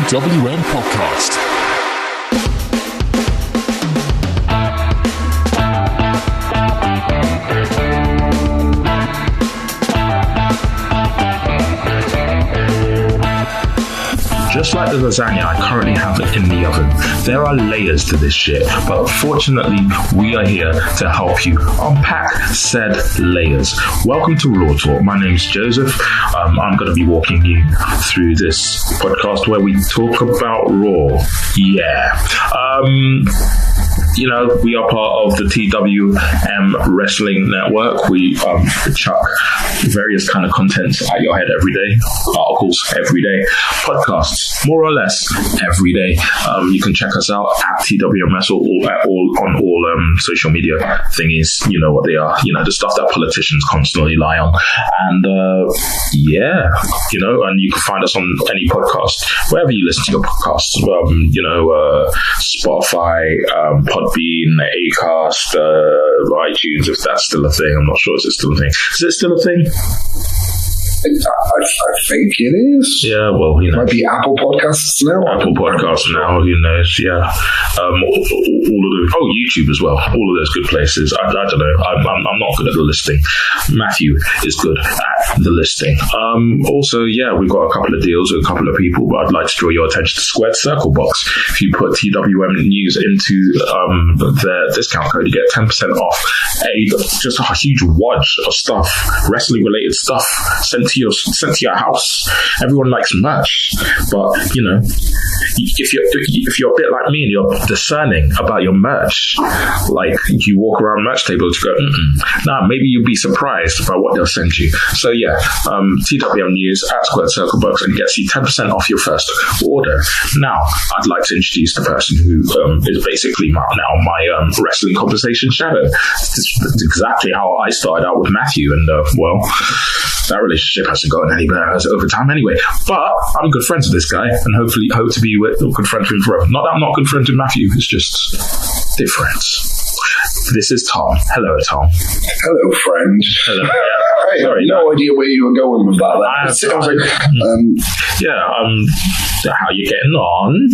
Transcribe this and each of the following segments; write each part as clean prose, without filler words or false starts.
TWM podcast. Just like the lasagna I currently have in the oven, there are layers to this shit, but fortunately, we are here to help you unpack said layers. Welcome to Raw Talk. My name is Joseph. I'm going to be walking you through this podcast where we talk about Raw. Yeah. We are part of the TWM Wrestling Network. We chuck various kind of contents at your head every day, articles every day, podcasts more or less every day. You can check us out at TWM Wrestle on all social media thingies. You know what they are. The stuff that politicians constantly lie on. And and you can find us on any podcast, wherever you listen to your podcasts. Spotify, Podbean, Acast, iTunes, if that's still a thing. I'm not sure. Is it still a thing? Is it still a thing? I think it is. Yeah, well, might be Apple Podcasts now. Apple Podcasts now, who knows? Yeah, YouTube as well. All of those good places. I don't know. I'm not good at the listing. Matthew is good at the listing. We've got a couple of deals with a couple of people, but I'd like to draw your attention to Squared Circle Box. If you put TWM News into their discount code, you get 10% off just a huge wad of stuff, wrestling related stuff sent to your house. Everyone likes merch, but if you're a bit like me and you're discerning about your merch, like you walk around merch tables, you go, maybe you'll be surprised about what they'll send you. So TWM News at Squared Circle Box, and gets you 10% off your first order. Now, I'd like to introduce the person who is basically my wrestling conversation shadow. It's exactly how I started out with Matthew, and that relationship hasn't gotten any better over time anyway. But I'm good friends with this guy, and hopefully hope to be good friends with him forever. Not that I'm not good friends with Matthew, it's just different. This is Tom. Hello, Tom. Hello, friend. Hello. I have no idea where you were going with that. How you getting on?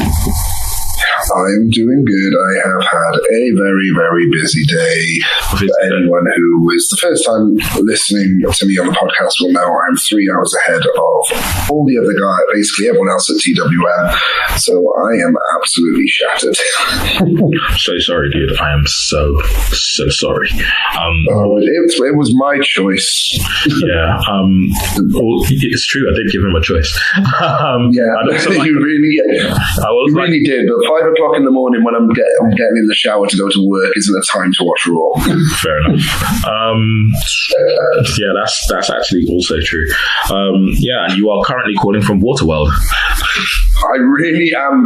I'm doing good. I have had a very, very busy day. For anyone who is the first time listening to me on the podcast will know I'm 3 hours ahead of all the other guys, basically everyone else at TWM. So I am absolutely shattered. So sorry, dude. I am so sorry. It was my choice. Yeah. It's true. I did give him a choice. You really did. But 5 o'clock in the morning when I'm getting in the shower to go to work isn't a time to watch Raw. Fair enough. That's actually also true. And you are currently calling from Waterworld. I really am.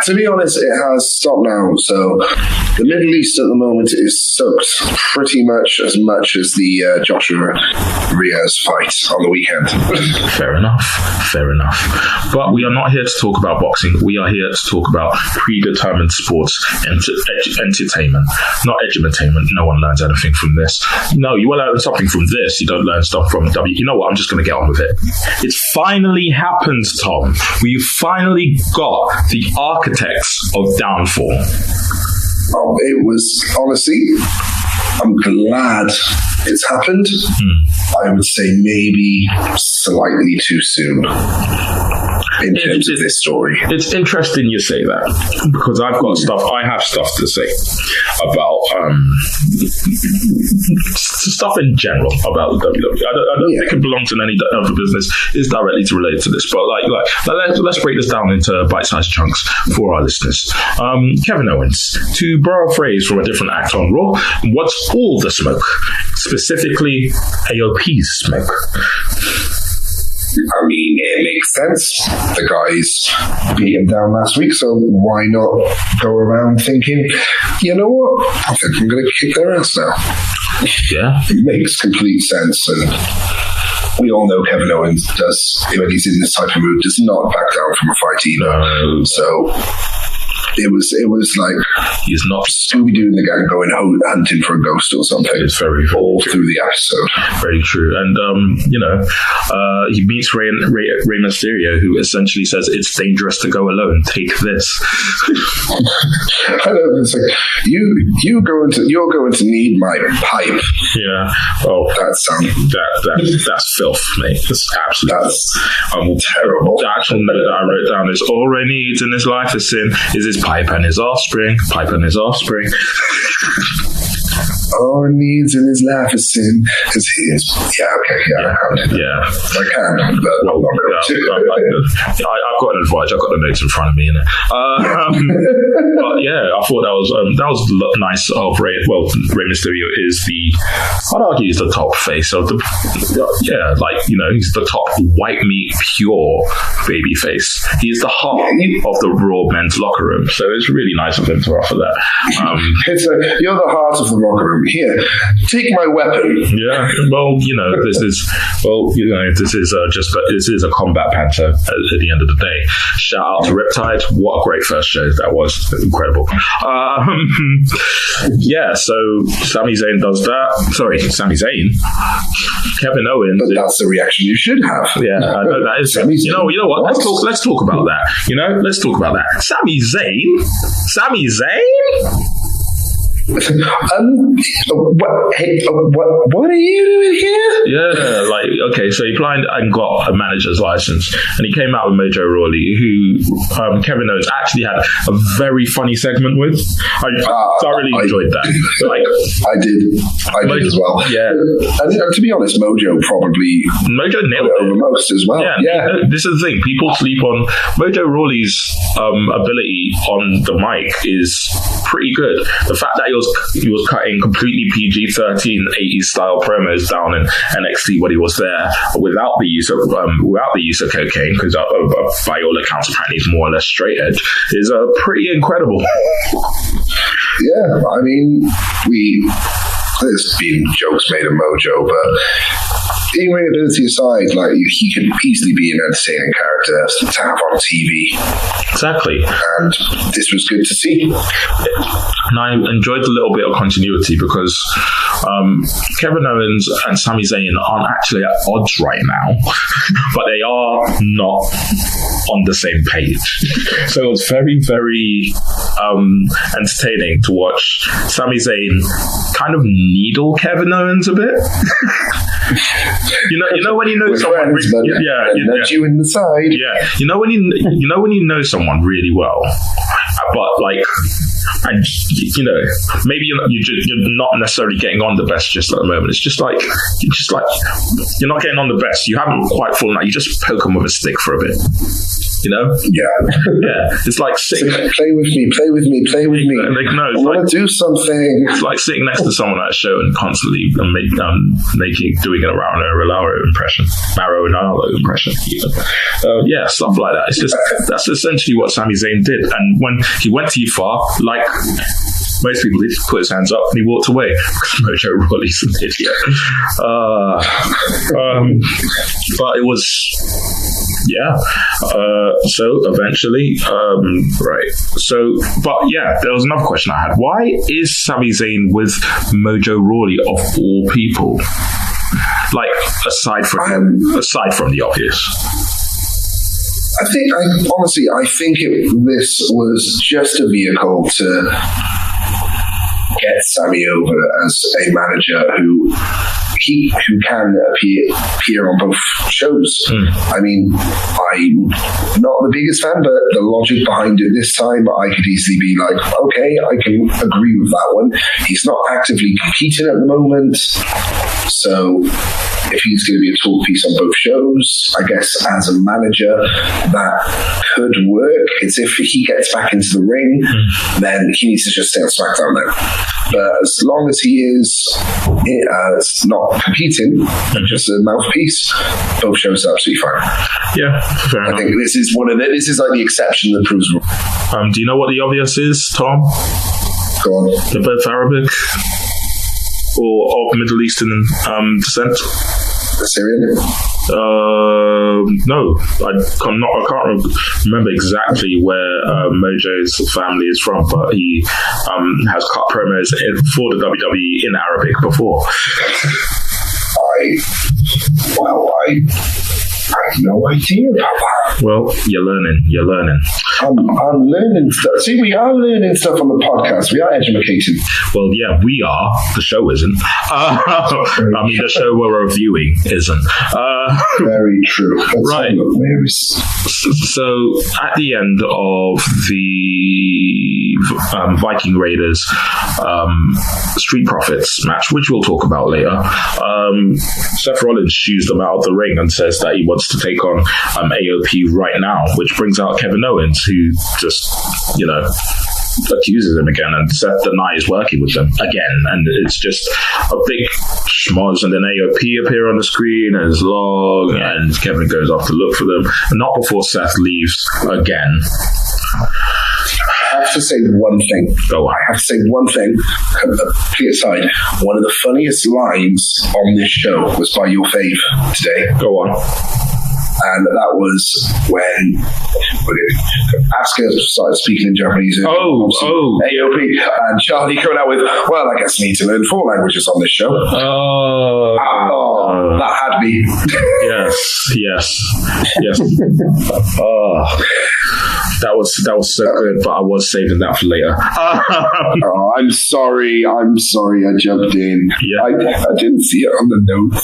To be honest, it has stopped now. So the Middle East at the moment is soaked pretty much as the Joshua Rios fight on the weekend. Fair enough. But we are not here to talk about boxing. We are here to talk about predetermined sports entertainment, not edutainment. No one learns anything from this. No, you will learn something from this. You don't learn stuff from W. You know what? I'm just going to get on with it. It's finally happened, Tom. We've finally got the architects of downfall. It was, honestly, I'm glad it's happened. I would say maybe slightly too soon in terms of this story. It's interesting you say that, because I have stuff to say about stuff in general about the WWE. I don't think it belongs in any other business. It's directly related to this, but let's break this down into bite-sized chunks for our listeners. Kevin Owens, to borrow a phrase from a different act on Raw, what's all the smoke? Specifically, AOP's smoke. I mean, it makes sense. The guys beat him down last week, so why not go around thinking, you know what? I think I'm going to kick their ass now. Yeah. It makes complete sense, and we all know Kevin Owens does, when he's in this type of mood, does not back down from a fight either. No. So it was like, He's not. Scooby-Doo and the gang going hunting for a ghost or something. It's very all true. Through the episode. Very true. And, he meets Rey Mysterio, who essentially says, it's dangerous to go alone. Take this. I know, it's like, you're going to need my pipe. Yeah. Oh, that's filth, mate. That's absolutely terrible. The actual note that I wrote down is, all Rey needs in his life is his pipe and his offspring. Pipe and his offspring. All he needs in his life is sin. Is his. Yeah, okay, yeah. I can, but I'm not going to. I've got an advice. I've got the notes in front of me. But yeah, I thought that was nice of Rey. Well, Rey Mysterio is I'd argue he's the top face of he's the top white meat, pure baby face. He's the heart of the Raw men's locker room. So it's really nice of him to offer that. You're the heart of the locker room. Here, take my weapon. Yeah, well, this is a combat panther at the end of the day. Shout out to Riptide. What a great first show that was. Incredible. So Sami Zayn does that. Sorry, Sami Zayn. Kevin Owens. But that's the reaction you should have. Yeah, I know that is. You know what? Let's talk about that. Let's talk about that. Sami Zayn. What are you doing here? Yeah, okay, so he applied and got a manager's license, and he came out with Mojo Rawley, who Kevin Owens actually had a very funny segment with. I thoroughly enjoyed that. I did as well. Yeah, and to be honest, Mojo nailed it over most as well. Yeah. This is the thing: people sleep on Mojo Rawley's ability on the mic is pretty good. The fact that he was cutting completely PG-13 80s style promos down in NXT when he was there without the use of cocaine, because by all accounts apparently he's more or less straight edge, is pretty incredible. Yeah, I mean, there's been jokes made of Mojo, but in-ring ability aside, he could easily be an entertaining character to have on TV. Exactly. And this was good to see. And I enjoyed the little bit of continuity because Kevin Owens and Sami Zayn aren't actually at odds right now, but they are not on the same page. So it was very, very entertaining to watch Sami Zayn kind of needle Kevin Owens a bit. You know when you know someone, nudge you in the side. Yeah, when you know someone really well, but and maybe you're not necessarily getting on the best just at the moment. It's just you're not getting on the best. You haven't quite fallen out. You just poke them with a stick for a bit. Yeah. It's like sitting. Play with me. I want to do something. It's like sitting next to someone at a show and constantly doing a Mauro impression. Yeah, stuff like that. It's just that's essentially what Sami Zayn did. And when he went too far, like most people, he just put his hands up and he walked away because Mojo Rawley's an idiot. But it was. Yeah. So eventually, right. So, but yeah, there was another question I had. Why is Sami Zayn with Mojo Rawley of all people? Aside from the obvious. I think this was just a vehicle to get Sami over as a manager who can appear on both shows. I mean, I'm not the biggest fan, but the logic behind it this time, I could easily be like, okay, I can agree with that one. He's not actively competing at the moment, so if he's going to be a talk piece on both shows, I guess as a manager that could work. It's if he gets back into the ring, then he needs to just stay on SmackDown then. But as long as he is not competing, just a mouthpiece, both shows are absolutely fine. Yeah, fair enough. I think this is this is like the exception that proves wrong. Do you know what the obvious is, Tom? Go on. They're both Arabic or of Middle Eastern descent. Syrian? No, I can't remember exactly where Mojo's family is from, but he has cut promos for the WWE in Arabic before. I have no idea about that. Well, you're learning. I'm learning stuff. See, we are learning stuff on the podcast. We are educating. Well, yeah, we are. The show isn't. I mean, the show we're reviewing isn't. Very true. That's right. So, at the end of the Viking Raiders Street Profits match, which we'll talk about later, Seth Rollins shoos them out of the ring and says that he wants to take on AOP right now, which brings out Kevin Owens, who just, accuses him again, and Seth denies working with them again, and it's just a big schmoz, and then AOP appear on the screen, and it's long, and Kevin goes off to look for them, and not before Seth leaves again. I have to say one thing. PSI, one of the funniest lines on this show was by your fave today. Go on. And that was when Asuka started speaking in Japanese. AOP. And Charlie coming out with, well, I guess I need to learn 4 languages on this show. That had me. Yes. That was so good, but I was saving that for later. I'm sorry. I jumped in. Yeah. I didn't see it on the notes.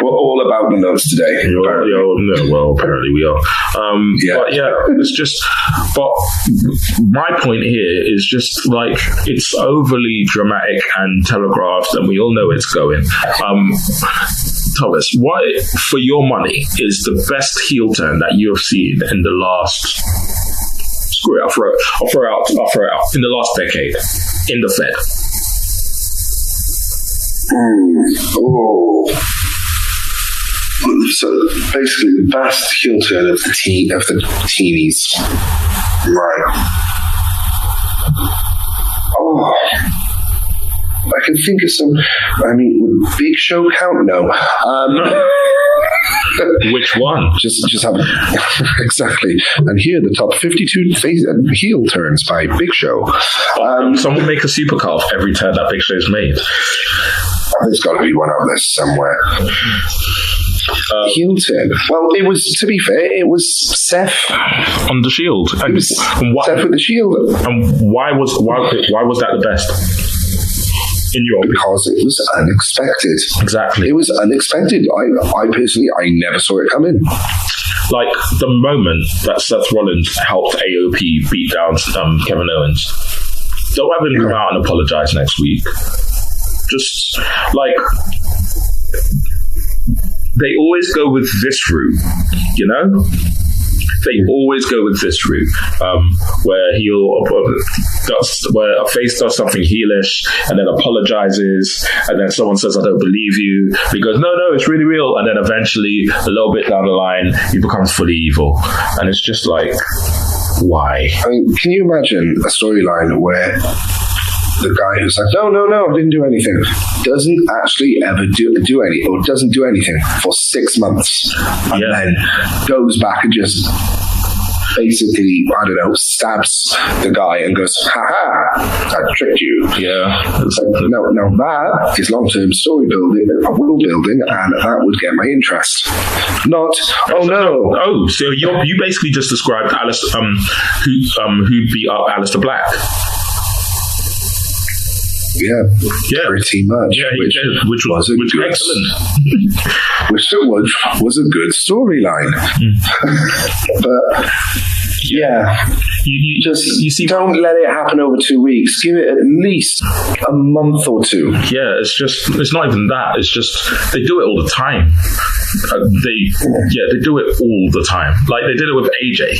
We're all about the notes today. Apparently we are. But yeah, it's just. But my point here is just like it's overly dramatic and telegraphed, and we all know it's going. Thomas, what for your money is the best heel turn that you have seen in the last? Screw it, I'll throw it out. In the last decade, in the Fed. So basically, the best heel turn of the teenies, right? I can think of some. I mean, would Big Show count? No. Which one? Just have exactly. And here are the top 52 heel turns by Big Show. Someone make a super calf every turn that Big Show's made. There's got to be one out there somewhere. Heel turn. Well, it was, to be fair, it was Seth on the Shield. Seth with the Shield. And why was that the best? Because it was unexpected. Exactly. It was unexpected. I personally, I never saw it come in. Like the moment that Seth Rollins helped AOP beat down Kevin Owens, don't have him come out and apologize next week. Just like they always go with this route, They always go with this route, where where a face does something heelish and then apologizes, and then someone says, "I don't believe you." He goes, "No, it's really real." And then eventually, a little bit down the line, he becomes fully evil, and it's just like, why? I mean, can you imagine a storyline where the guy who's like, no, I didn't do anything, doesn't actually ever do any, or doesn't do anything for 6 months, and then goes back and just basically, I don't know, stabs the guy and goes, "Ha, I tricked you." Yeah. Now that is long-term story building, world building, and that would get my interest. Not, no. Oh, so you basically just described Alice, who beat up Aleister Black. Yeah, pretty much. Yeah, which was excellent. Which was a good storyline. But you see, don't let it happen over 2 weeks. Give it at least a month or 2. Yeah, it's not even that. It's just they do it all the time. They do it all the time. Like they did it with AJ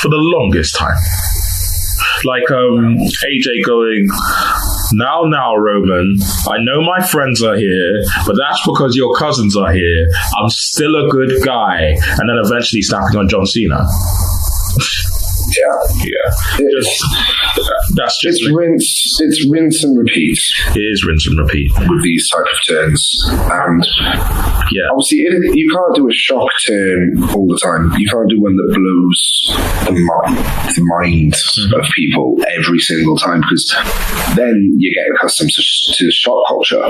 for the longest time. Like AJ going, now, Roman, I know my friends are here, but that's because your cousins are here. I'm still a good guy. And then eventually snapping on John Cena. That's just it's rinse and repeat. It is rinse and repeat with these type of turns, and obviously you can't do a shock turn all the time. You can't do one that blows the mind of people every single time, because then you get accustomed to shock culture.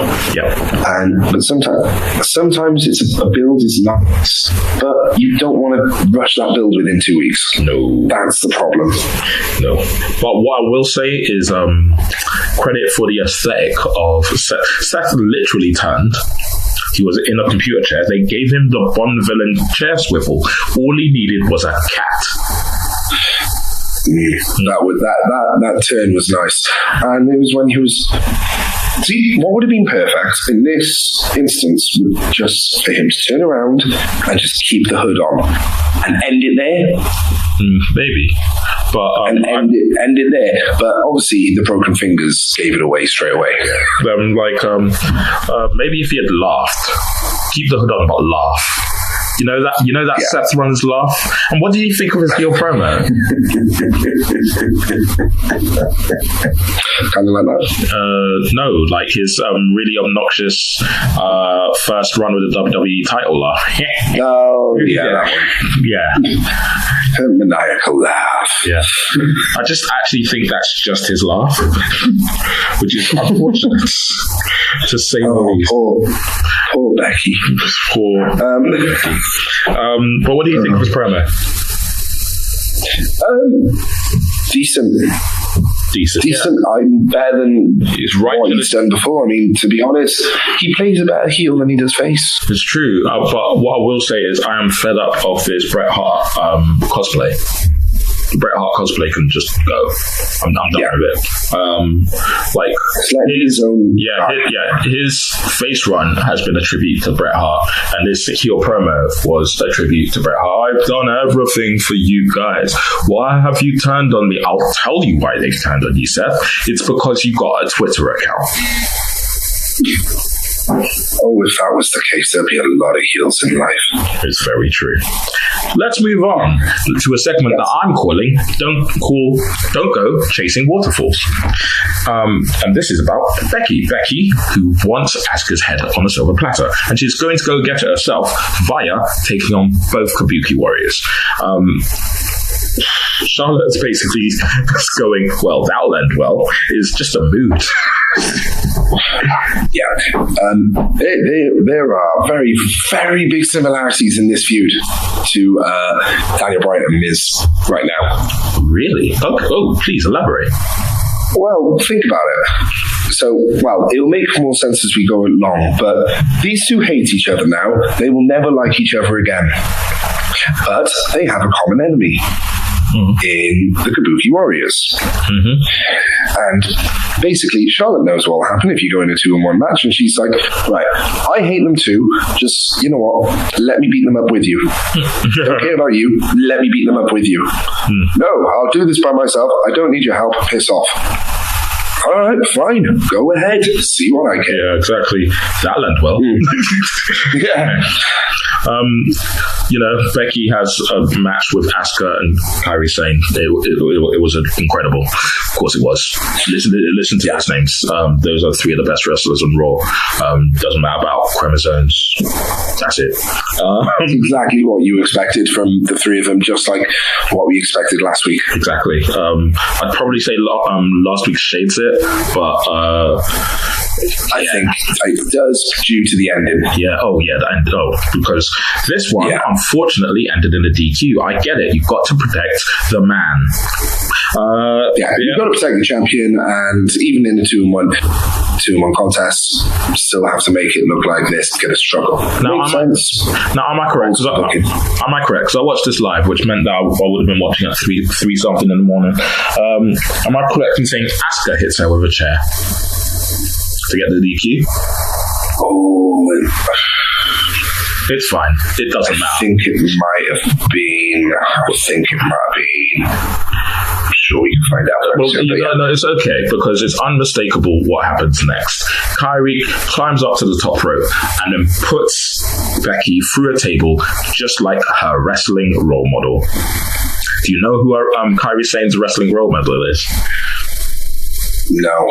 But sometimes it's a build is nice, but you don't want to rush that build within 2 weeks. No, that's the problem. No, but what I will say is credit for the aesthetic of Seth. Seth literally turned. He was in a computer chair. They gave him the Bond villain chair swivel. All he needed was a cat. That turn was nice, and it was when he was. See, what would have been perfect in this instance would just for him to turn around and just keep the hood on and end it there. Maybe, but and end it there. But obviously, the broken fingers gave it away straight away. Maybe if he had laughed, keep the hood on, but laugh. You know that Seth Rollins laugh. And what did you think of his heel promo? Kind of like that? No, like his really obnoxious first run with the WWE title laugh. Oh, that one. Yeah. Her maniacal laugh. Yeah. I just actually think that's just his laugh, which is unfortunate to say the least. Poor Becky. Poor Becky. But what do you think of his promo? Decent. Yeah. I'm better than what he's done before. I mean, to be honest, he plays a better heel than he does face. It's true, but what I will say is I am fed up of this Bret Hart cosplay. Bret Hart cosplay can just go. I'm done with it. His face run has been a tribute to Bret Hart, and this heel promo was a tribute to Bret Hart. I've done everything for you guys. Why have you turned on me? I'll tell you why they've turned on you, Seth. It's because you got a Twitter account. Oh, if that was the case, there'd be a lot of heels in life. It's very true. Let's move on to a segment that I'm calling Don't Go Chasing Waterfalls. And this is about Becky. Becky, who wants Asuka's head on a silver platter. And she's going to go get it herself via taking on both Kabuki warriors. Charlotte's basically going, well, that'll end well, is just a mood. There are very, very big similarities in this feud to Daniel Bryan and Miz right now. Really? Oh, please elaborate. Well, think about it. So, it'll make more sense as we go along, but these two hate each other now. They will never like each other again. But they have a common enemy. In the Kabuki Warriors. And basically, Charlotte knows what will happen if you go in a 2-on-1 match, and she's like, right, I hate them too, just, you know what, let me beat them up with you. Don't care about you, let me beat them up with you. No, I'll do this by myself, I don't need your help, piss off. All right, fine, go ahead, see what I can. Yeah, exactly. That'll end well. Yeah. Becky has a match with Asuka and Kairi Sane. It was incredible. Of course it was. Listen to those names. Those are three of the best wrestlers on Raw. Doesn't matter about chromosomes. That's it. Exactly what you expected from the three of them, just like what we expected last week. Exactly. I'd probably say last week shades it, but I think it does due to the ending. Yeah. Oh, yeah. Because this one, unfortunately, ended in a DQ. I get it. You've got to protect the man. You've got to protect the champion, and even in the 2-on-1 contest, still have to make it look like this to get a struggle. Now, am I correct? Because I watched this live, which meant that I would have been watching at 3 something in the morning. Am I correct in saying Asuka hits her with a chair to get the DQ? Oh, it's fine. It doesn't matter. I think it might have been. I'm sure we can find out. No, it's okay, because it's unmistakable what happens next. Kairi climbs up to the top rope and then puts Becky through a table, just like her wrestling role model. Do you know who Kairi Sane's wrestling role model is? No.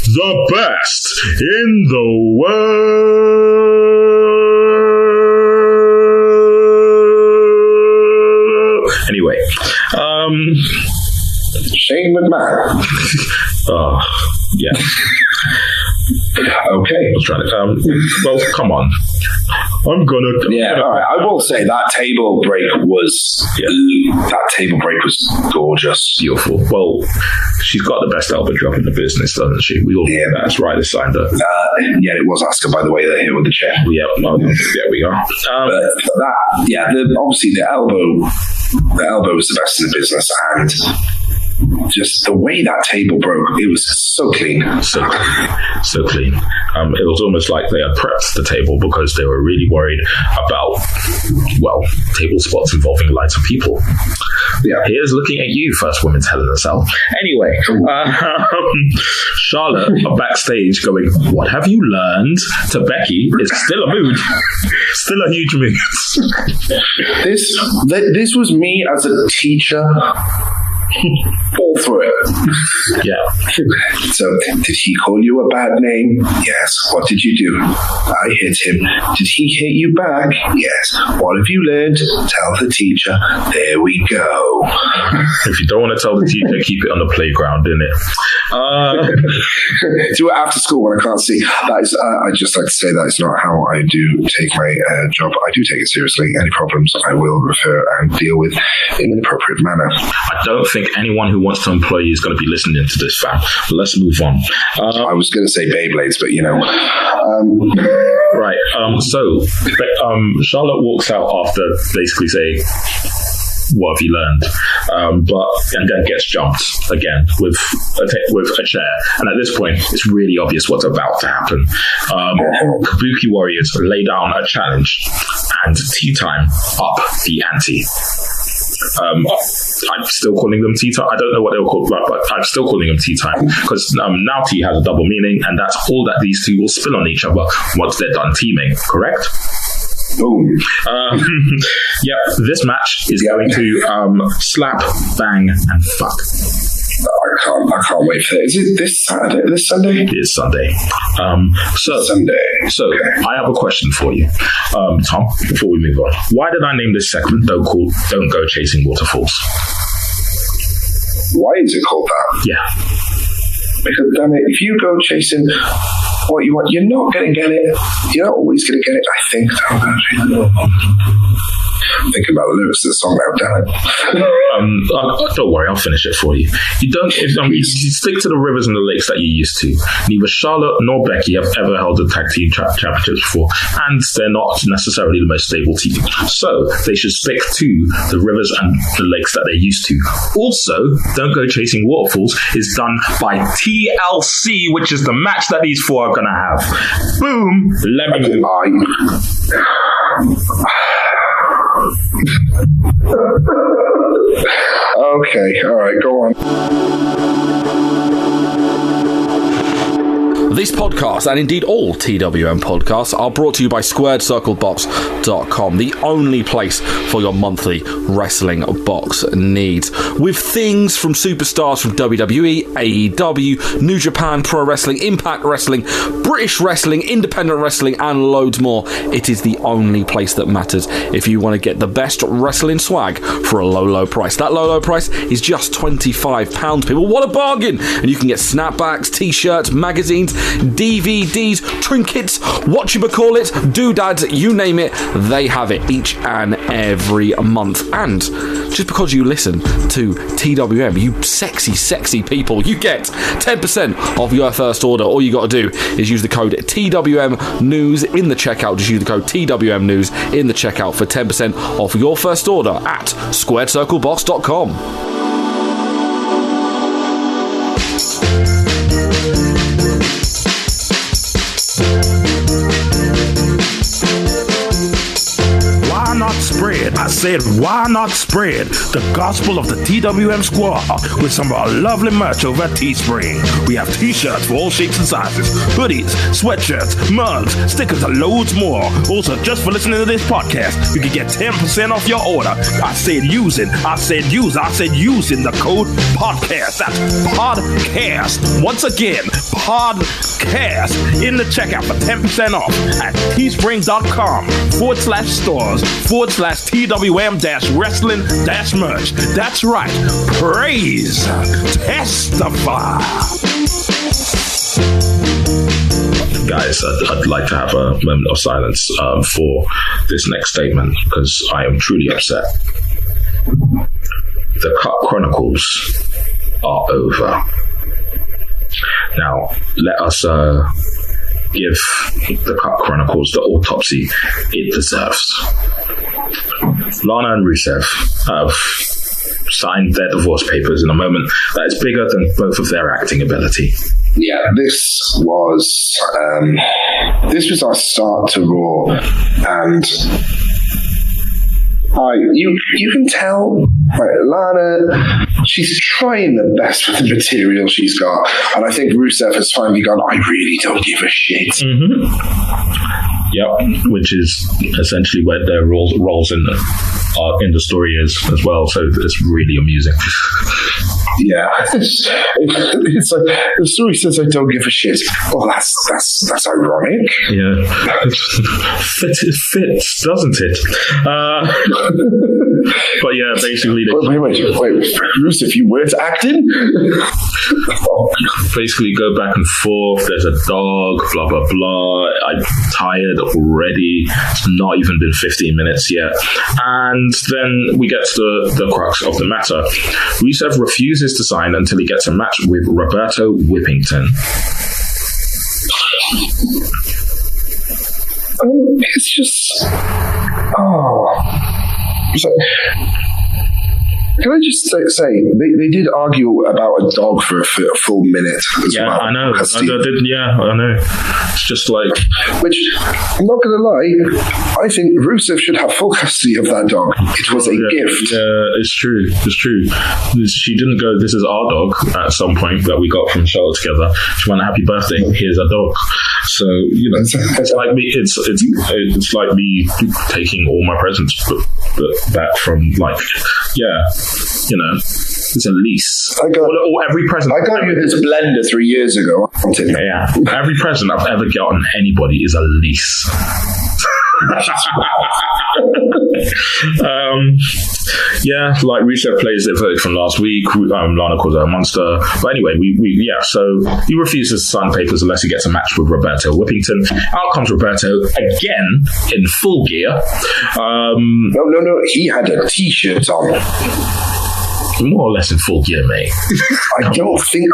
The best in the world. Anyway, Shane McMahon. Oh, yeah. Okay. I was trying to. Well, come on. I'm gonna. Yeah, all right. I will say that table break was gorgeous, beautiful. Well, she's got the best elbow drop in the business, doesn't she? We all know that. That's right, they signed her. Yeah, it was Asuka, by the way, that hit with the chair. Yeah, well, there we are. Obviously the elbow was the best in the business, and just the way that table broke, it was so clean. So clean. It was almost like they had prepped the table because they were really worried about, table spots involving lights of people. Yeah. Here's looking at you, first women's Hell in a Cell. Anyway, Charlotte backstage going, "What have you learned?" to Becky is still a mood. Still a huge mood. This was me as a teacher. All through it. Yeah. So, did he call you a bad name? Yes. What did you do? I hit him. Did he hit you back? Yes. What have you learned? Tell the teacher. There we go. If you don't want to tell the teacher, keep it on the playground, innit? Do it after school when I can't see. That is, I'd just like to say that is not how I do take my job. I do take it seriously. Any problems, I will refer and deal with in an appropriate manner. I don't think anyone who wants to employ you is going to be listening to this, fam. But let's move on. I was going to say Beyblades, but right. So Charlotte walks out after basically saying, "What have you learned?" And then gets jumped again with a chair. And at this point, it's really obvious what's about to happen. Kabuki Warriors lay down a challenge, and Tea Time up the ante. I'm still calling them tea time. I don't know what they were called, but I'm still calling them tea time because now tea has a double meaning, and that's all that these two will spill on each other once they're done teaming. Correct? Boom. This match is going to slap, bang, and fuck. I can't wait for it. Is it this Saturday? This Sunday? It is Sunday. Sunday. So I have a question for you, Tom. Before we move on, why did I name this segment "Don't Go Chasing Waterfalls"? Why is it called that? Yeah. Because damn it, if you go chasing what you want, you're not going to get it. You're not always going to get it. I think. I'm thinking about the lyrics of the song now, damn it. Don't worry, I'll finish it for you. You stick to the rivers and the lakes that you used to. Neither Charlotte nor Becky have ever held a tag team championships before, and they're not necessarily the most stable team. So they should stick to the rivers and the lakes that they're used to. Also, Don't Go Chasing Waterfalls is done by TLC, which is the match that these four are going to have. Boom! Let me move on. Okay, all right, go on. This podcast, and indeed all TWM podcasts, are brought to you by SquaredCircleBox.com, the only place for your monthly wrestling box needs. With things from superstars from WWE, AEW, New Japan Pro Wrestling, Impact Wrestling, British Wrestling, Independent Wrestling, and loads more, it is the only place that matters if you want to get the best wrestling swag for a low, low price. That low, low price is just £25, people. What a bargain! And you can get snapbacks, t-shirts, magazines, DVDs, trinkets, whatchamacallit, doodads, you name it, they have it each and every month. And just because you listen to TWM, you sexy, sexy people, you get 10% off your first order. All you got to do is use the code TWM News in the checkout. Just use the code TWM News in the checkout for 10% off your first order at SquaredCircleBox.com. Spread a said, why not spread the gospel of the TWM squad with some of our lovely merch over at Teespring? We have t-shirts for all shapes and sizes, hoodies, sweatshirts, mugs, stickers, and loads more. Also, just for listening to this podcast, you can get 10% off your order. I said using the code podcast. That's podcast. Once again, podcast in the checkout for 10% off at teespring.com/stores/TWM-wrestling-merch. That's right. Praise. Testify. Guys, I'd like to have a moment of silence for this next statement because I am truly upset. The Cuck Chronicles are over. Now, let us give the Cuck Chronicles the autopsy it deserves. Lana and Rusev have signed their divorce papers in a moment that is bigger than both of their acting ability. Yeah, this was our start to Raw, and you can tell, Lana, she's trying the best with the material she's got, and I think Rusev has finally gone, I really don't give a shit. Mm-hmm. Yep, which is essentially where their roles in the story is as well, so it's really amusing. Yeah, it's like the story says I don't give a shit. Well, that's ironic. Yeah, it fits, doesn't it? But yeah, basically, wait, Rusev, you weren't acting. Basically, go back and forth. There's a dog. Blah blah blah. I'm tired already. It's not even been 15 minutes yet, and then we get to the crux of the matter. Rusev refuses to sign until he gets a match with Roberto Whippington. It's just... Can I just say they did argue about a dog for a full minute as well. Yeah, I know. I know. It's just like... Which, I'm not going to lie, I think Rusev should have full custody of that dog. It was a gift. Yeah, it's true. She didn't go, this is our dog, at some point that we got from Charlotte together. She went, happy birthday, here's a dog. So, it's like me, it's like me taking all my presents back from, like, it's a lease. Every present. I got you this blender 3 years ago. Yeah, every present I've ever gotten anybody is a lease. Like Rusev plays it from last week. Lana calls her a monster. But anyway, so he refuses to sign papers unless he gets a match with Roberto Whippington. Out comes Roberto again in full gear. No, he had a t-shirt on. More or less in full gear, mate. I don't think.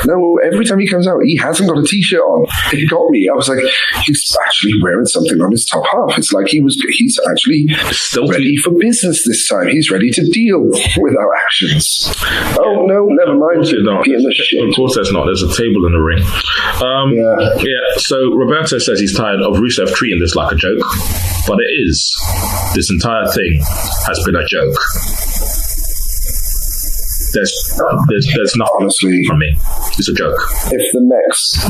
No, every time he comes out, he hasn't got a t-shirt on. It got me. I was like, he's actually wearing something on his top half. It's like he's actually still ready for business this time. He's ready to deal with our actions. Oh, no, never mind. Of course there's not. There's a table in the ring. So Roberto says he's tired of Rusev treating this like a joke, but it is. This entire thing has been a joke. There's nothing, honestly, from me. It's a joke. If the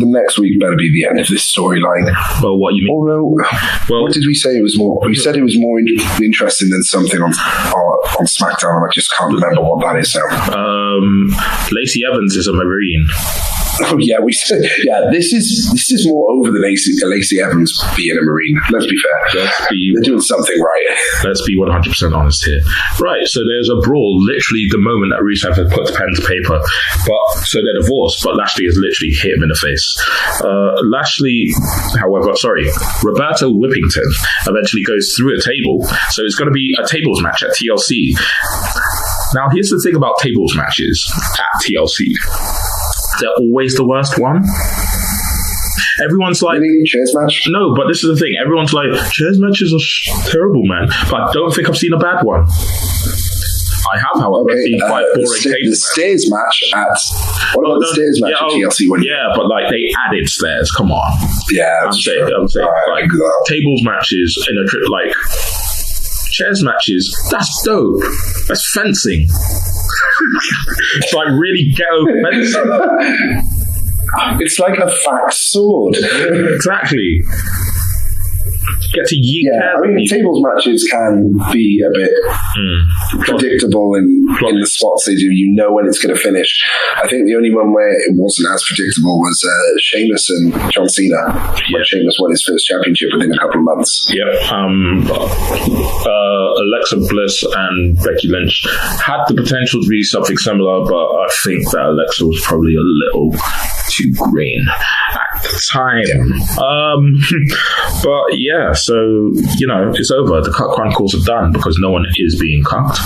next week better be the end of this storyline. Well, what you mean? What did we say it was more? We said it was more interesting than something on SmackDown, and I just can't remember what that is now. Lacey Evans is a Marine. Oh yeah, we said this is more over than Lacey Evans being a Marine. Let's be fair. They're doing something right. Let's be 100% honest here. Right, so there's a brawl literally the moment that Rusev has put the pen to paper. So they're divorced, but Lashley has literally hit him in the face. Roberto Whippington eventually goes through a table, so it's going to be a tables match at TLC. Now, here's the thing about tables matches at TLC. They're always the worst one. Everyone's like... Really? Chairs match? No, but this is the thing. Everyone's like, chairs matches are terrible, man. But I don't think I've seen a bad one. I have, however, seen quite boring tables. The stairs match at... What about the stairs match at TLC? But like, they added stairs. Come on. Yeah, I'm saying. Like, tables matches in a trip, like... chairs matches, that's dope. That's fencing. It's like really ghetto fencing. It's like a fat sword. Exactly. Get to yeet. Yeah, I mean, tables matches can be a bit predictable in the spots they do. You know when it's going to finish. I think the only one where it wasn't as predictable was Sheamus and John Cena. When Sheamus won his first championship within a couple of months. Yep. Alexa Bliss and Becky Lynch had the potential to be something similar, but I think that Alexa was probably a little too green at the time. But yeah, so it's over. The Cuck Chronicles are done because no one is being cucked,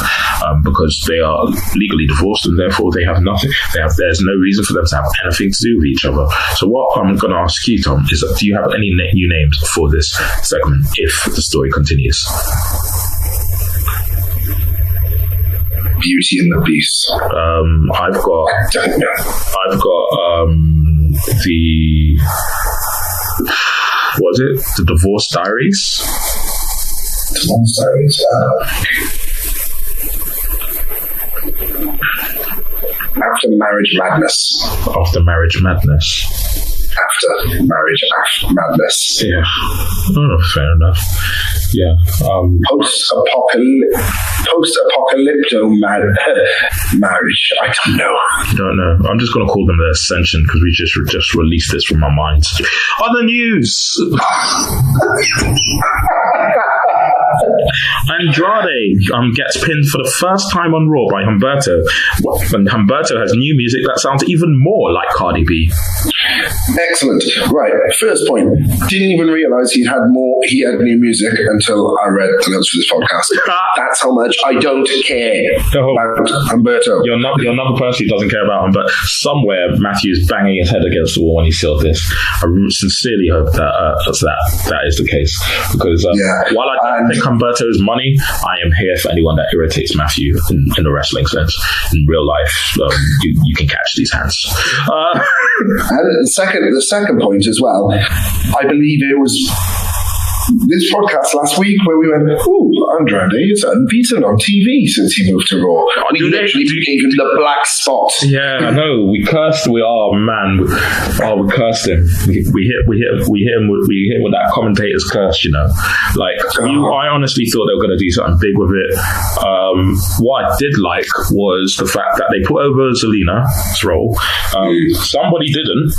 because they are legally divorced and therefore they have nothing. There's no reason for them to have anything to do with each other. So what I'm going to ask you, Tom, is do you have any new names for this segment if the story continues? Beauty and the Beast. I've got the was it the Divorce Diaries? Divorce Diaries. After Marriage Madness. After Marriage Madness. After Marriage Madness. Yeah. Oh, fair enough. Yeah. Post-apocalypto marriage. I don't know. I'm just going to call them the Ascension because we just released this from our minds. Other news. Andrade gets pinned for the first time on Raw by Humberto. And Humberto has new music that sounds even more like Cardi B. Excellent. Right. First point. Didn't even realize he had new music until I read the notes for this podcast. That's how much I don't care about Humberto. You're another person who doesn't care about him, but somewhere Matthew's banging his head against the wall when he saw this. I sincerely hope that is the case, because while I don't think Humberto is money, I am here for anyone that irritates Matthew in the wrestling sense. In real life, you can catch these hands. And the second point as well, I believe it was this podcast last week where we went, Andrade is unbeaten on TV since he moved to Raw. We literally gave him the black spot. Yeah, I know. We cursed. We cursed him. We hit him with that commentator's curse. I honestly thought they were going to do something big with it. What I did like was the fact that they put over Zelina's role. Somebody didn't.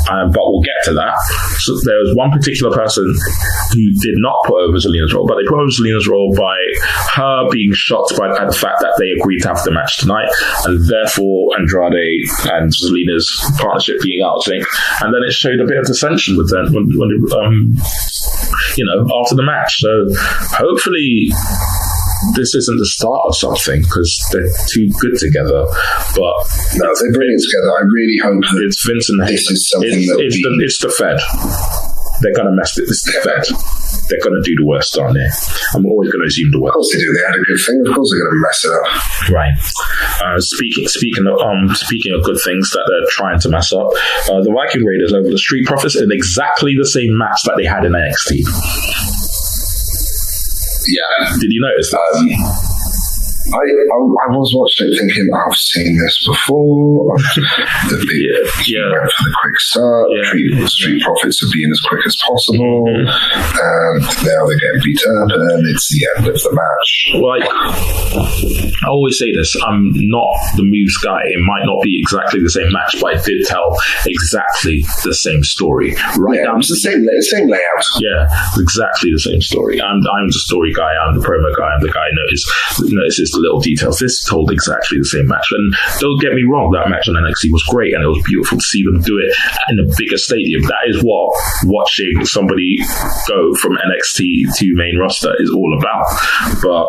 But we'll get to that. So there was one particular person who did not put over Zelina's role, but they put over Zelina's role by her being shocked by the fact that they agreed to have the match tonight, and therefore Andrade and Zelina's partnership being out of sync. And then it showed a bit of dissension with them after the match. So hopefully this isn't the start of something, because they're too good together. But no, they're brilliant together. I really hope that it's Vince and this is something it's the Fed. They're going to mess it. It's the Fed. They're going to do the worst, aren't they? I'm always going to assume the worst. Of course they do. They had a good thing. Of course they're going to mess it up. Right. Speaking of good things that they're trying to mess up, the Viking Raiders over the Street Profits in exactly the same match that they had in NXT. Yeah. Did you notice that? I was watching it thinking, I've seen this before. They went for the quick start, treat Street Profits of being as quick as possible, and now they're getting beat up, and it's the end of the match. Well, I always say this, I'm not the moves guy. It might not be exactly the same match, but it did tell exactly the same story. It's the same layout. Yeah, exactly the same story. I'm the story guy, I'm the promo guy, I'm the guy who notices the little details. This told exactly the same match. And don't get me wrong, that match on NXT was great, and it was beautiful to see them do it in a bigger stadium. That is what watching somebody go from NXT to main roster is all about. But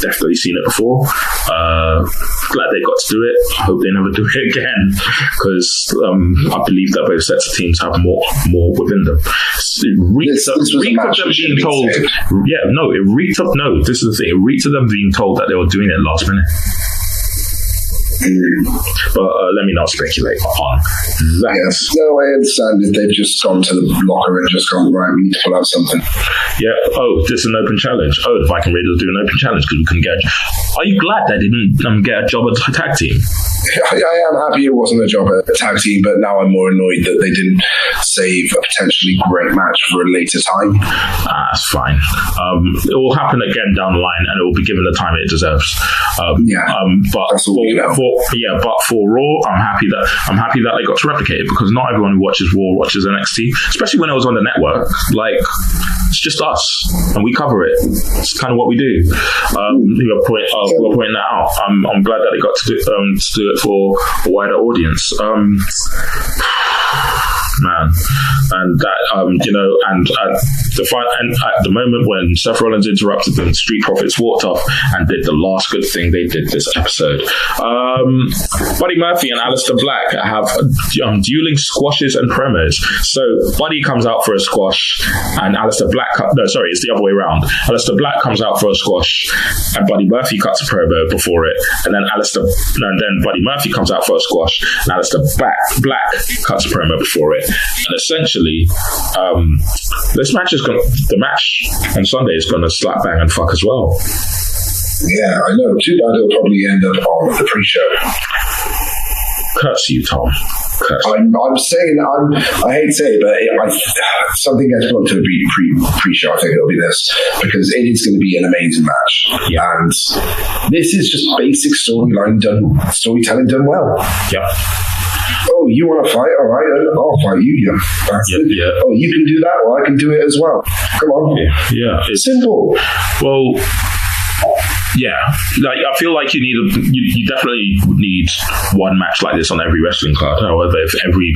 definitely seen it before. Glad they got to do it. I hope they never do it again, because I believe that both sets of teams have more within them. It reeked of them being told. This is the thing. It reeked of them being told that they were doing it last minute. But let me not speculate on that. Yes. No, I understand if they've just gone to the locker and just gone, right, we need to pull out something. Yeah. Oh, this is an open challenge. Oh, the Viking Raiders do an open challenge because we couldn't get. Are you glad they didn't get a job at a tag team? I am happy it wasn't a job at a tag team, but now I'm more annoyed that they didn't save a potentially great match for a later time. That's fine. It will happen again down the line, and it will be given the time it deserves. But that's all but for Raw, I'm happy that they got to replicate it, because not everyone who watches Raw watches NXT, especially when it was on the network. Like, it's just us, and we cover it. It's kind of what we do. We're pointing that out. I'm glad that they got to do it for a wider audience. Man, and that and at the moment when Seth Rollins interrupted them, Street Profits walked off and did the last good thing they did this episode. Buddy Murphy and Aleister Black have dueling squashes and promos. So Buddy comes out for a squash, and Aleister Black. It's the other way around. Aleister Black comes out for a squash, and Buddy Murphy cuts a promo before it, and then Buddy Murphy comes out for a squash, and Aleister Black cuts a promo before it. And essentially, the match on Sunday is going to slap, bang, and fuck as well. Yeah, I know. Too bad it'll probably end up on the pre-show. Curse you, Tom. Curse. I'm saying, I hate to say it, but something gets booked to the pre-show. I think it'll be this, because it is going to be an amazing match. Yeah. And this is just basic storytelling done well. Yeah. Oh, you want to fight? All right, I'll fight you. Yeah. Yeah. Oh, you can do that? Well, I can do it as well. Come on. Yeah. It's simple. Well, yeah. Like, I feel like you definitely need one match like this on every wrestling card. However, if every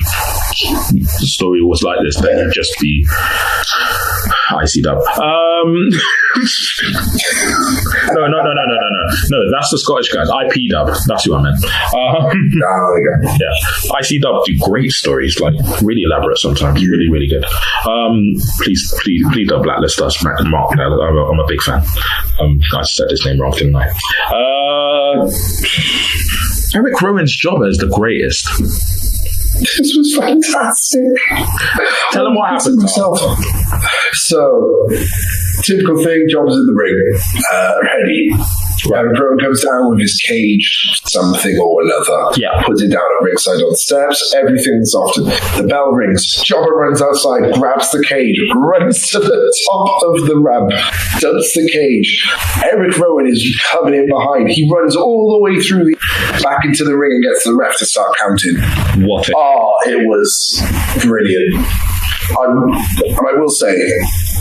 story was like this, then it'd just be ICW. No, that's the Scottish guys. IPW. That's who I meant. Yeah. ICW do great stories, like really elaborate sometimes. Really, really good. Please don't blacklist us, Mark. I'm a big fan. I said his name wrong, didn't I? Eric Rowan's job is the greatest. This was fantastic. Tell him what happened. So, typical thing, Job's in the ring, ready. Eric Rowan comes down with his cage, something or another. Yeah. Puts it down at ringside on the steps. Everything's off. The bell rings. Jobber runs outside, grabs the cage, runs to the top of the ramp, dumps the cage. Eric Rowan is coming in behind. He runs all the way through back into the ring and gets the ref to start counting. It was brilliant. And I will say,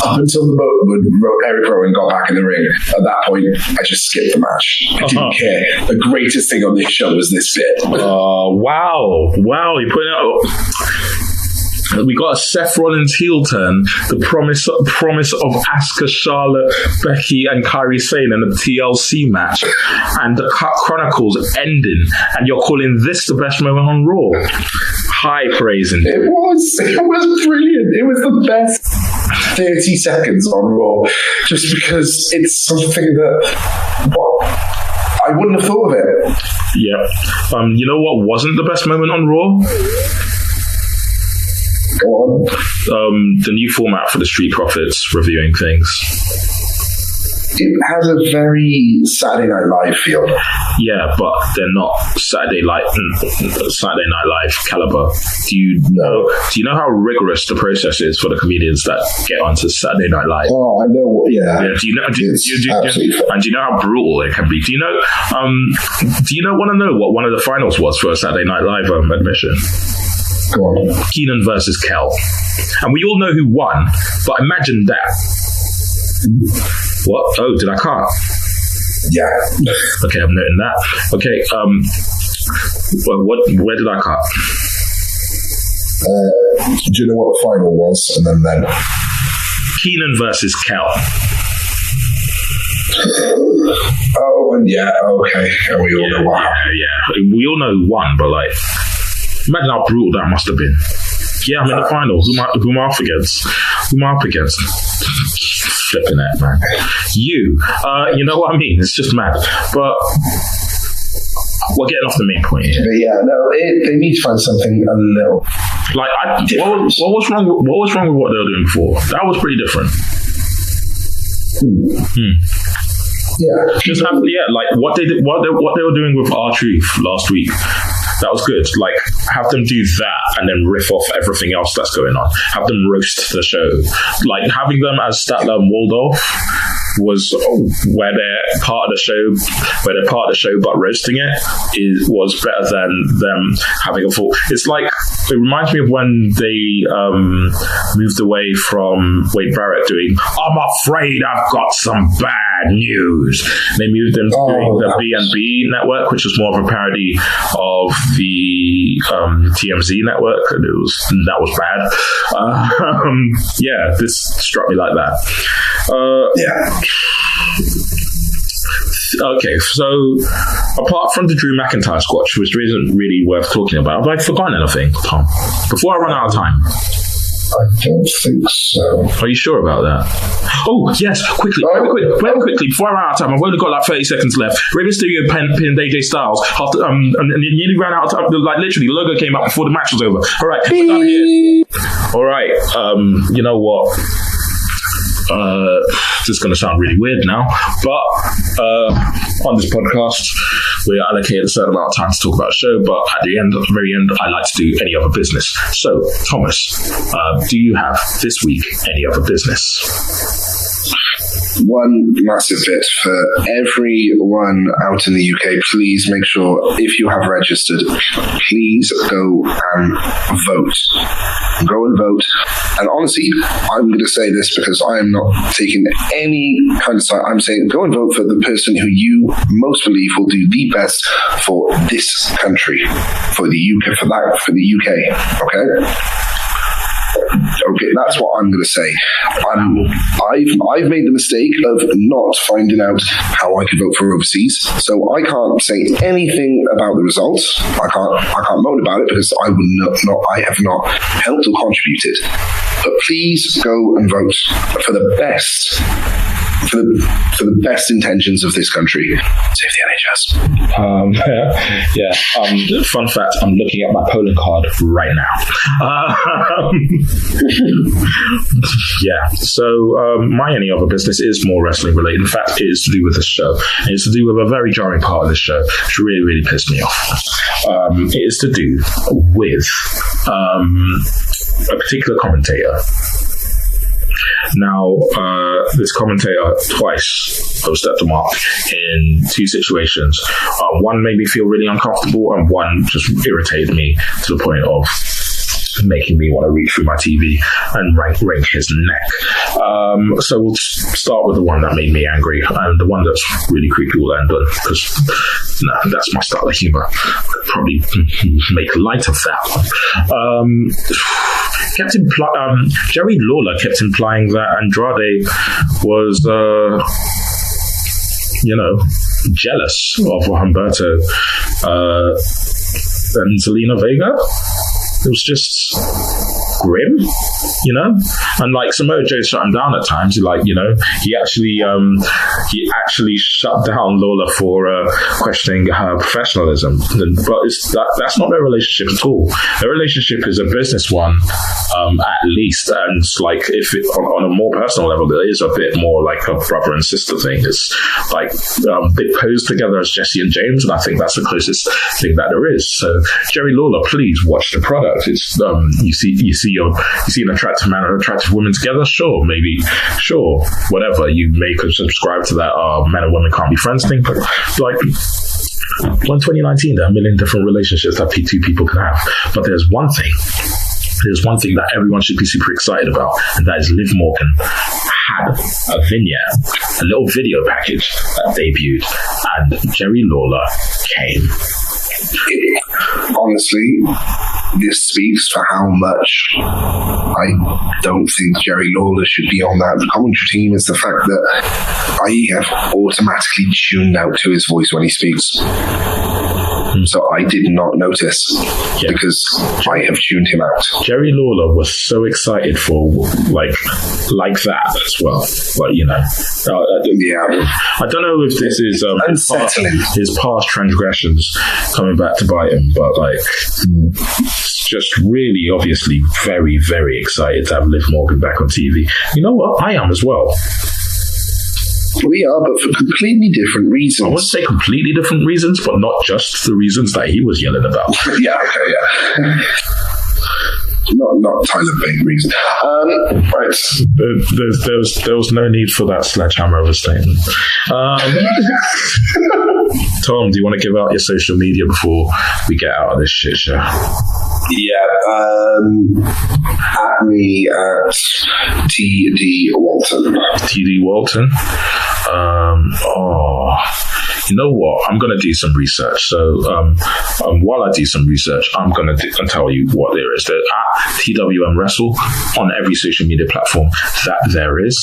up until the moment when Eric Rowan got back in the ring, at that point, I just skipped the match. I didn't care. The greatest thing on this show was this bit. Wow. You put it out. We got a Seth Rollins heel turn, the promise of Asuka, Charlotte, Becky, and Kairi Sane in a TLC match, and the Cuck Chronicles ending, and you're calling this the best moment on Raw. High praise indeed. It was brilliant. It was the best 30 seconds on Raw, just because it's something that I wouldn't have thought of it. Yeah. You know what wasn't the best moment on Raw? Go on. The new format for the Street Profits reviewing things. It has a very Saturday Night Live feel. Yeah, but they're not Saturday Night Live caliber. Do you know how rigorous the process is for the comedians that get onto Saturday Night Live? Oh, I know. Yeah. Do you know? And do you know how brutal it can be? Do you know? Want to know what one of the finals was for a Saturday Night Live admission? Go on. Keenan versus Kel, and we all know who won. But imagine that. What? Oh, did I cut? Yeah. Okay, I'm noting that. Okay. Where did I cut? Do you know what the final was? And then Keenan versus Kel. Oh, and yeah. Okay. And we all know what happened. Yeah. We all know who won, but like, imagine how brutal that must have been. Yeah, I'm in the finals. Who am I up against? Flipping that, man. You know what I mean? It's just mad. But we're getting off the main point here. But yeah, no, they need to find something a little like. What was wrong? What was wrong with what they were doing before? That was pretty different. Yeah, just have like what they did, what they were doing with R-Truth last week. That was good. Like, have them do that and then riff off everything else that's going on. Have them roast the show. Like, having them as Statler and Waldorf was where they're part of the show, but roasting it was better than them having a full. It's like, it reminds me of when they moved away from Wade Barrett doing, I'm afraid I've got some bad news. They moved them to doing the B&B network, which was more of a parody of the TMZ network. That was bad. Yeah, this struck me like that. Yeah. Okay, so apart from the Drew McIntyre squash, which isn't really worth talking about, have I forgotten anything, Tom? Before I run out of time. I don't think so. Are you sure about that? Oh, yes, quickly, very quickly, before I run out of time, I've only got like 30 seconds left. Rey Mysterio pinned AJ Styles after, and nearly ran out of time. Like, literally, the logo came up before the match was over. All right, we're done here. All right, you know what? This is going to sound really weird now, but on this podcast, we're allocated a certain amount of time to talk about a show, but at the very end, I like to do any other business. So, Thomas, do you have this week any other business? One massive bit for everyone out in the UK, please make sure, if you have registered, please go and vote. Go and vote. And honestly, I'm going to say this because I am not taking any kind of side. I'm saying go and vote for the person who you most believe will do the best for this country, for the UK, for the UK. Okay, that's what I'm going to say. I've made the mistake of not finding out how I could vote for overseas, so I can't say anything about the results. I can't moan about it because I have not helped or contributed. But please go and vote for the best. For the best intentions of this country. Save the NHS. Yeah. Fun fact, I'm looking at my polling card right now. Yeah. So my any other business is more wrestling related. In fact, it is to do with this show. And it's to do with a very jarring part of this show, which really, really pissed me off. It is to do with a particular commentator. Now, this commentator twice overstepped the mark in two situations. One made me feel really uncomfortable, and one just irritated me to the point of making me want to reach through my TV and wring his neck. So we'll start with the one that made me angry, and the one that's really creepy will end on, because that's my style of humor. I'd probably make light of that one. Jerry Lawler kept implying that Andrade was, jealous of Humberto and Zelina Vega. It was just grim, and like Samoa Joe shut him down at times. He actually shut down Lawler for questioning her professionalism. But that's not their relationship at all. Their relationship is a business one, at least. And like, if it, on a more personal level, it is a bit more like a brother and sister thing. It's like they pose together as Jesse and James, and I think that's the closest thing that there is. So Jerry Lawler, please watch the product. It's you see an attractive man and an attractive woman together. Sure, whatever. You may subscribe to that men and women can't be friends thing, but like, well, in 2019, there are a million different relationships that two people can have. But there's one thing that everyone should be super excited about, and that is Liv Morgan had a vignette, a little video package that debuted, and Jerry Lawler came. Honestly, this speaks for how much I don't think Jerry Lawler should be on that commentary team. Is the fact that I have automatically tuned out to his voice when he speaks. So I did not notice because I have tuned him out. Jerry Lawler was so excited for like that as well. Like, you know, I don't know if this is his past transgressions coming back to bite him, but like, just really obviously very, very excited to have Liv Morgan back on TV. You know what? I am as well. We are, but for completely different reasons. I wouldn't say completely different reasons, but not just the reasons that he was yelling about. Yeah. Not Tyler Bate reason. Right. There was no need for that sledgehammer of a statement. Tom, do you want to give out your social media before we get out of this shit show? At me at TD Walton. TD Walton? You know what? I'm going to do some research. So while I do some research, I'm going to tell you what there is. They're at TWM Wrestle on every social media platform that there is.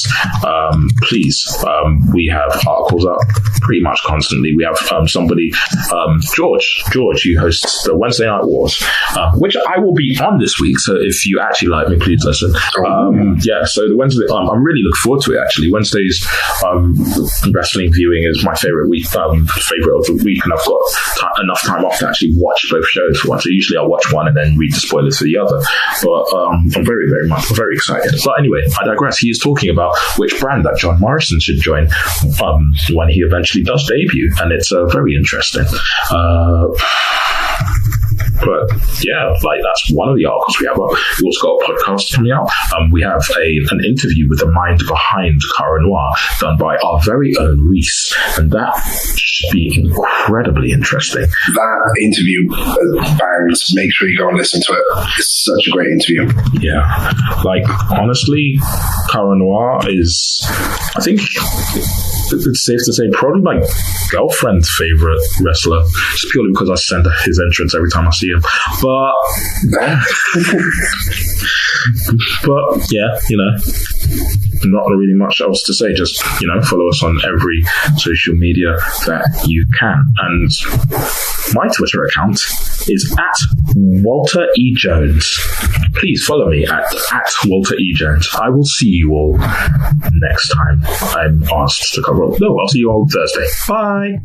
Please, we have articles up pretty much constantly. We have somebody, George, who hosts the Wednesday Night Wars, which I will be on this week. So if you actually like me, please listen. So the Wednesday, I'm really looking forward to it, actually. Wednesdays wrestling viewing is my favorite week. Favorite of the week, and I've got enough time off to actually watch both shows for once. So usually I'll watch one and then read the spoilers for the other. But I'm very, very excited. But anyway, I digress. He is talking about which brand that John Morrison should join when he eventually does debut, and it's very interesting. But yeah, like that's one of the articles we have up. We also got a podcast coming out. We have an interview with the mind behind Cara Noir done by our very own Reese, and that should be incredibly interesting. That interview bangs. Make sure you go and listen to it. It's such a great interview. Yeah, like honestly, Cara Noir is, I think it's safe to say, probably my girlfriend's favorite wrestler, just purely because I send his entrance every time I see him. But yeah, you know, not really much else to say. Just, you know, follow us on every social media that you can. And my Twitter account is at Walter E. Jones. Please follow me at Walter E. Jones. I will see you all next time I'm asked to cover. No, I'll see you all Thursday. Bye.